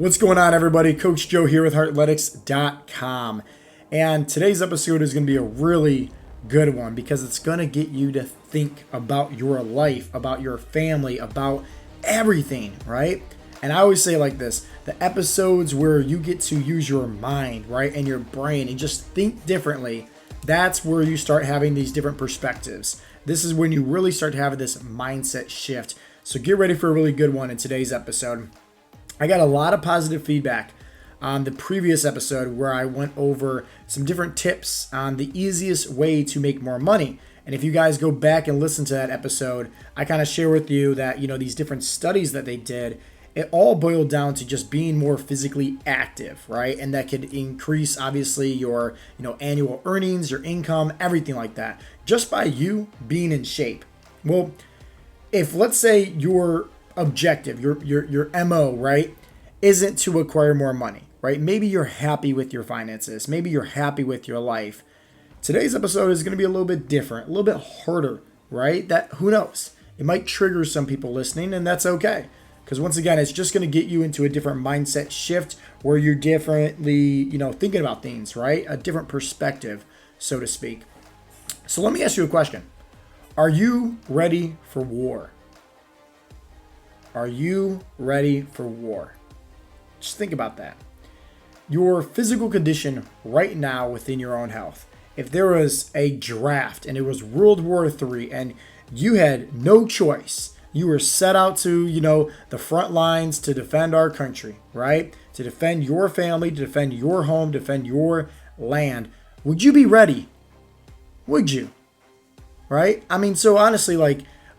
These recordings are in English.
What's going on, everybody? Coach Joe here with Heartletics.com. And today's episode is going to be a really good one because it's going to get you to think about your life, about your family, about everything, right? And I always say it like this, the episodes where you get to use your mind, right, and your brain and just think differently, that's where you start having these different perspectives. This is when you really start having this mindset shift. So get ready for a really good one in today's episode. I got a lot of positive feedback on the previous episode where I went over some different tips on the easiest way to make more money. And if you guys go back and listen to that episode, I kind of share with you that, these different studies that they did, it all boiled down to just being more physically active, right? And that could increase, obviously, your, annual earnings, your income, everything like that, just by you being in shape. Well, if let's say your objective, your MO, right, isn't to acquire more money, right? Maybe you're happy with your finances. Maybe you're happy with your life. Today's episode is going to be a little bit different, a little bit harder, right? That, who knows? It might trigger some people listening, and that's okay. Because once again, it's just going to get you into a different mindset shift where you're differently, thinking about things, right? A different perspective, so to speak. So let me ask you a question. Are you ready for war? Are you ready for war? Just think about that. Your physical condition right now within your own health. If there was a draft and it was World War III and you had no choice, you were set out to, the front lines to defend our country, right? To defend your family, to defend your home, defend your land. Would you be ready? Would you? Right? So honestly,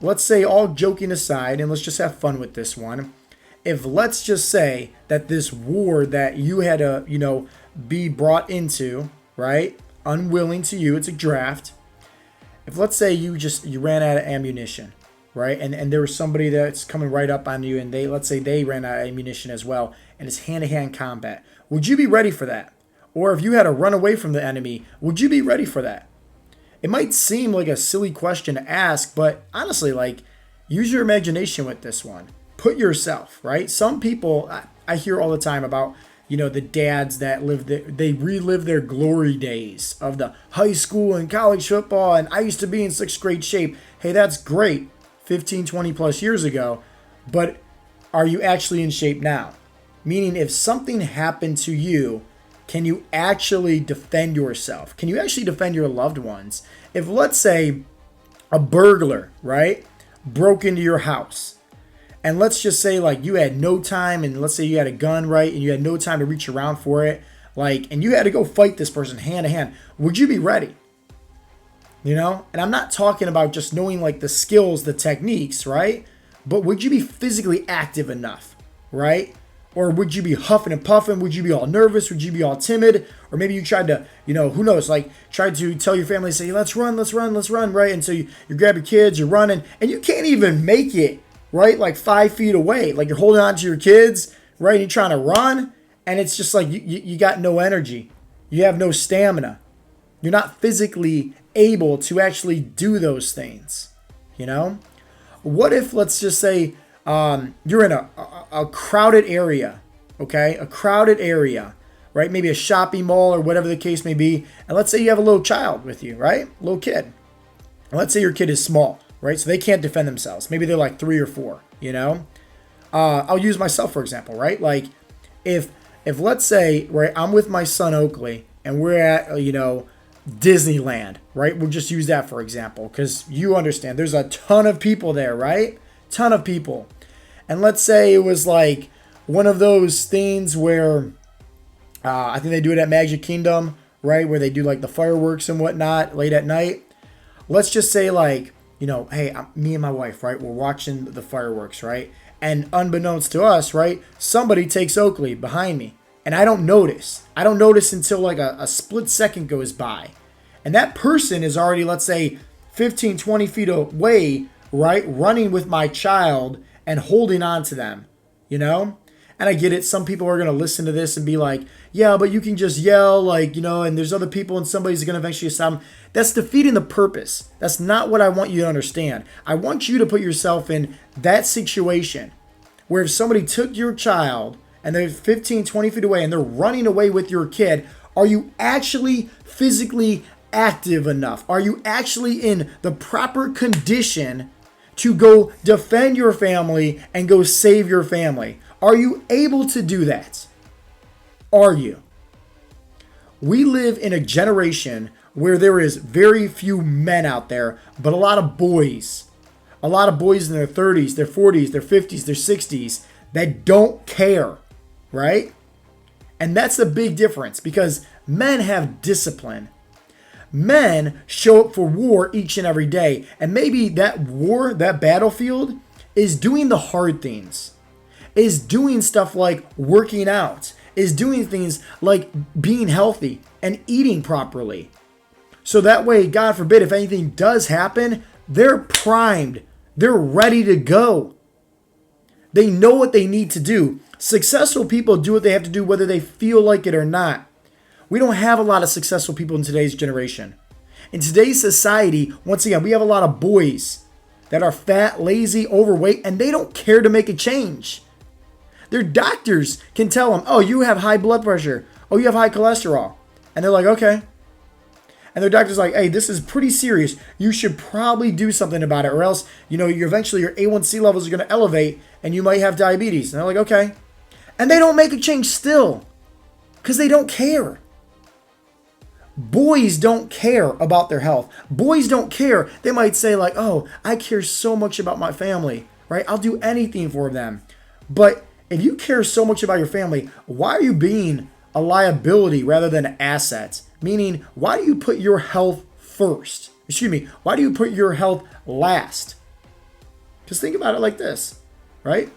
let's say, all joking aside, and let's just have fun with this one. If let's just say that this war that you had to, be brought into, right? Unwilling to you, it's a draft. If let's say you ran out of ammunition, right? And there was somebody that's coming right up on you and let's say they ran out of ammunition as well, and it's hand-to-hand combat. Would you be ready for that? Or if you had to run away from the enemy, would you be ready for that? It might seem like a silly question to ask, but honestly, use your imagination with this one. Put yourself, right? Some people, I hear all the time about, the dads that they relive their glory days of the high school and college football, and I used to be in such great shape. Hey, that's great 15, 20 plus years ago, but are you actually in shape now? Meaning, if something happened to you, can you actually defend yourself? Can you actually defend your loved ones? If, let's say, a burglar, right, broke into your house, and let's just say, you had no time, and let's say you had a gun, right, and you had no time to reach around for it, and you had to go fight this person hand to hand, would you be ready? And I'm not talking about just knowing, the skills, the techniques, right, but would you be physically active enough, right? Or would you be huffing and puffing? Would you be all nervous? Would you be all timid? Or maybe you tried to, who knows, tried to tell your family, say, let's run, right? And so you grab your kids, you're running, and you can't even make it, right? 5 feet away. You're holding on to your kids, right? And you're trying to run, and it's just you got no energy. You have no stamina. You're not physically able to actually do those things, What if, let's just say, you're in a crowded area, okay? A crowded area, right? Maybe a shopping mall or whatever the case may be. And let's say you have a little child with you, right? Little kid. And let's say your kid is small, right? So they can't defend themselves. Maybe they're 3 or 4, I'll use myself, for example, right? If let's say, right, I'm with my son Oakley and we're at, Disneyland, right? We'll just use that for example, because you understand there's a ton of people there, right? Ton of people. And let's say it was one of those things where I think they do it at Magic Kingdom, right? Where they do the fireworks and whatnot late at night. Let's just say hey, me and my wife, right? We're watching the fireworks, right? And unbeknownst to us, right? Somebody takes Oakley behind me. And I don't notice. I don't notice until a split second goes by. And that person is already, let's say, 15, 20 feet away, right? Running with my child and holding on to them, And I get it. Some people are going to listen to this and be like, yeah, but you can just yell, and there's other people and somebody's going to eventually stop them. That's defeating the purpose. That's not what I want you to understand. I want you to put yourself in that situation where if somebody took your child and they're 15, 20 feet away and they're running away with your kid, are you actually physically active enough? Are you actually in the proper condition to go defend your family and go save your family? Are you able to do that? Are you? We live in a generation where there is very few men out there, but a lot of boys. A lot of boys in their 30s, their 40s, their 50s, their 60s that don't care, right? And that's the big difference because men have discipline. Men show up for war each and every day. And maybe that war, that battlefield, is doing the hard things, is doing stuff like working out, is doing things like being healthy and eating properly. So that way, God forbid, if anything does happen, they're primed. They're ready to go. They know what they need to do. Successful people do what they have to do whether they feel like it or not. We don't have a lot of successful people in today's generation. In today's society, once again, we have a lot of boys that are fat, lazy, overweight, and they don't care to make a change. Their doctors can tell them, oh, you have high blood pressure. Oh, you have high cholesterol. And they're like, okay. And their doctor's like, hey, this is pretty serious. You should probably do something about it, or else, eventually your A1C levels are going to elevate and you might have diabetes. And they're like, okay. And they don't make a change still because they don't care. Boys don't care about their health. Boys don't care. They might say like, oh, I care so much about my family, right? I'll do anything for them. But if you care so much about your family, why are you being a liability rather than an asset? Meaning, why do you put your health first? Why do you put your health last? Just think about it like this, right?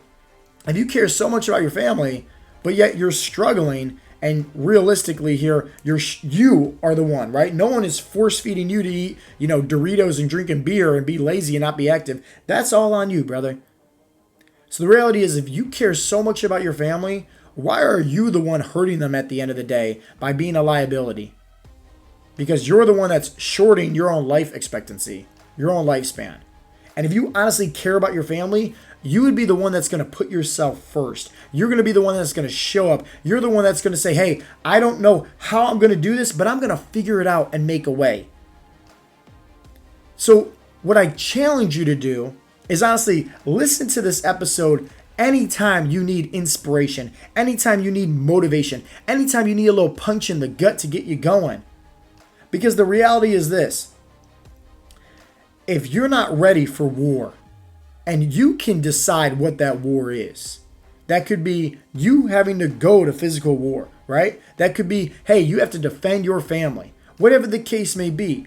If you care so much about your family, but yet you're struggling, and realistically here, you are the one, right? No one is force feeding you to eat, Doritos and drinking beer and be lazy and not be active. That's all on you, brother. So the reality is, if you care so much about your family, why are you the one hurting them at the end of the day by being a liability? Because you're the one that's shorting your own life expectancy, your own lifespan. And if you honestly care about your family, you would be the one that's going to put yourself first. You're going to be the one that's going to show up. You're the one that's going to say, hey, I don't know how I'm going to do this, but I'm going to figure it out and make a way. So what I challenge you to do is honestly listen to this episode anytime you need inspiration, anytime you need motivation, anytime you need a little punch in the gut to get you going. Because the reality is this: if you're not ready for war, and you can decide what that war is, that could be you having to go to physical war, right? That could be, hey, you have to defend your family, whatever the case may be.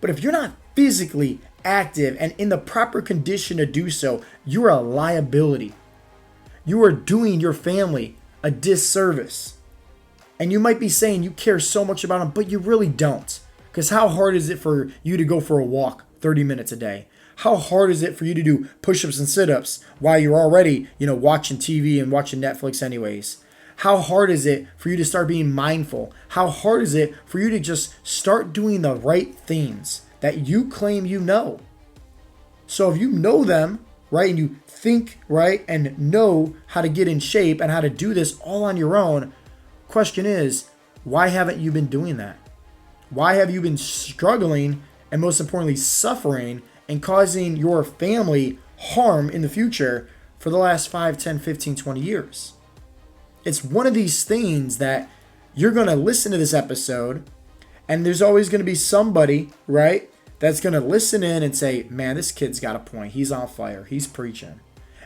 But if you're not physically active and in the proper condition to do so, you're a liability. You are doing your family a disservice. And you might be saying you care so much about them, but you really don't. Because how hard is it for you to go for a walk 30 minutes a day? How hard is it for you to do push-ups and sit-ups while you're already, watching TV and watching Netflix anyways? How hard is it for you to start being mindful? How hard is it for you to just start doing the right things that you claim you know? So if you know them, right, and you think right and know how to get in shape and how to do this all on your own, question is, why haven't you been doing that? Why have you been struggling and most importantly suffering and causing your family harm in the future for the last 5, 10, 15, 20 years? It's one of these things that you're going to listen to this episode and there's always going to be somebody, right, that's going to listen in and say, man, this kid's got a point. He's on fire. He's preaching.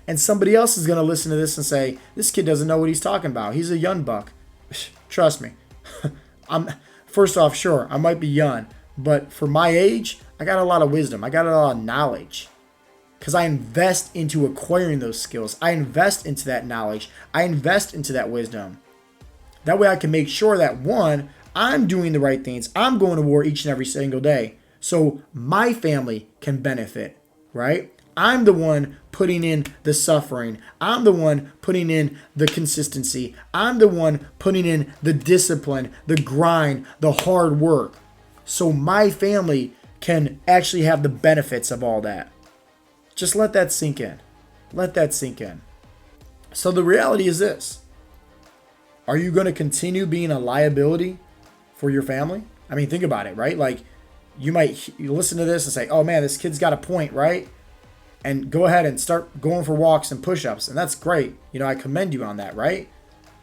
And somebody else is going to listen to this and say, this kid doesn't know what he's talking about. He's a young buck. Trust me. First off, sure, I might be young, but for my age, I got a lot of wisdom. I got a lot of knowledge because I invest into acquiring those skills. I invest into that knowledge. I invest into that wisdom. That way I can make sure that, one, I'm doing the right things. I'm going to war each and every single day so my family can benefit, right? I'm the one putting in the suffering. I'm the one putting in the consistency. I'm the one putting in the discipline, the grind, the hard work. So my family can actually have the benefits of all that. Just let that sink in. Let that sink in. So the reality is this. Are you going to continue being a liability for your family? I mean, think about it, right? Like, you listen to this and say, oh man, this kid's got a point, right? And go ahead and start going for walks and push-ups. And that's great. I commend you on that, right?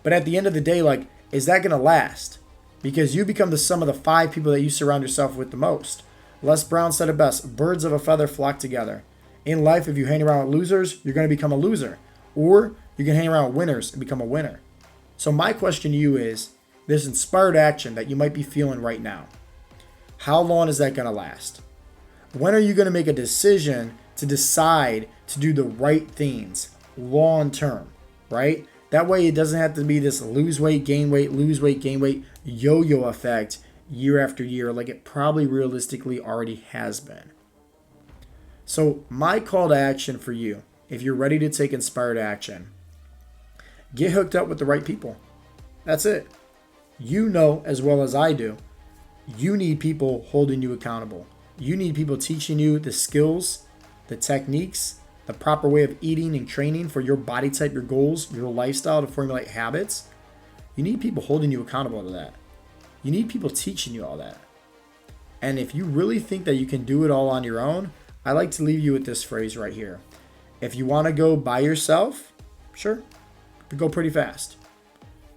But at the end of the day, like, is that going to last? Because you become the sum of the 5 people that you surround yourself with the most. Les Brown said it best, birds of a feather flock together. In life, if you hang around with losers, you're going to become a loser. Or you can hang around with winners and become a winner. So my question to you is, this inspired action that you might be feeling right now, how long is that going to last? When are you going to make a decision to decide to do the right things long term, right? That way it doesn't have to be this lose weight, gain weight, lose weight, gain weight, yo-yo effect year after year like it probably realistically already has been. So my call to action for you, if you're ready to take inspired action, get hooked up with the right people. That's it. You know as well as I do, you need people holding you accountable. You need people teaching you the skills, the techniques, the proper way of eating and training for your body type, your goals, your lifestyle to formulate habits. You need people holding you accountable to that. You need people teaching you all that. And if you really think that you can do it all on your own, I like to leave you with this phrase right here. If you want to go by yourself, sure, you go pretty fast.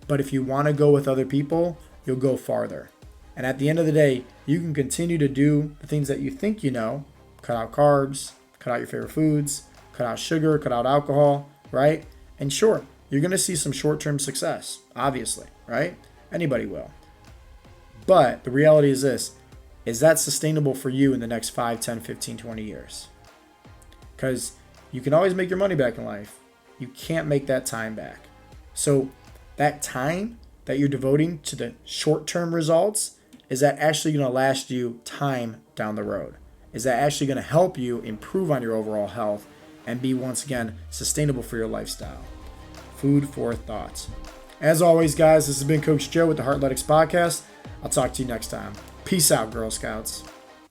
But if you want to go with other people, you'll go farther. And at the end of the day, you can continue to do the things that you think you know. Cut out carbs, cut out your favorite foods, cut out sugar, cut out alcohol, right? And sure, you're going to see some short-term success, obviously, right? Anybody will. But the reality is this, is that sustainable for you in the next 5, 10, 15, 20 years? Because you can always make your money back in life. You can't make that time back. So that time that you're devoting to the short-term results, is that actually going to last you time down the road? Is that actually going to help you improve on your overall health and be, once again, sustainable for your lifestyle? Food for thought. As always, guys, this has been Coach Joe with the Heartletics Podcast. I'll talk to you next time. Peace out, Girl Scouts.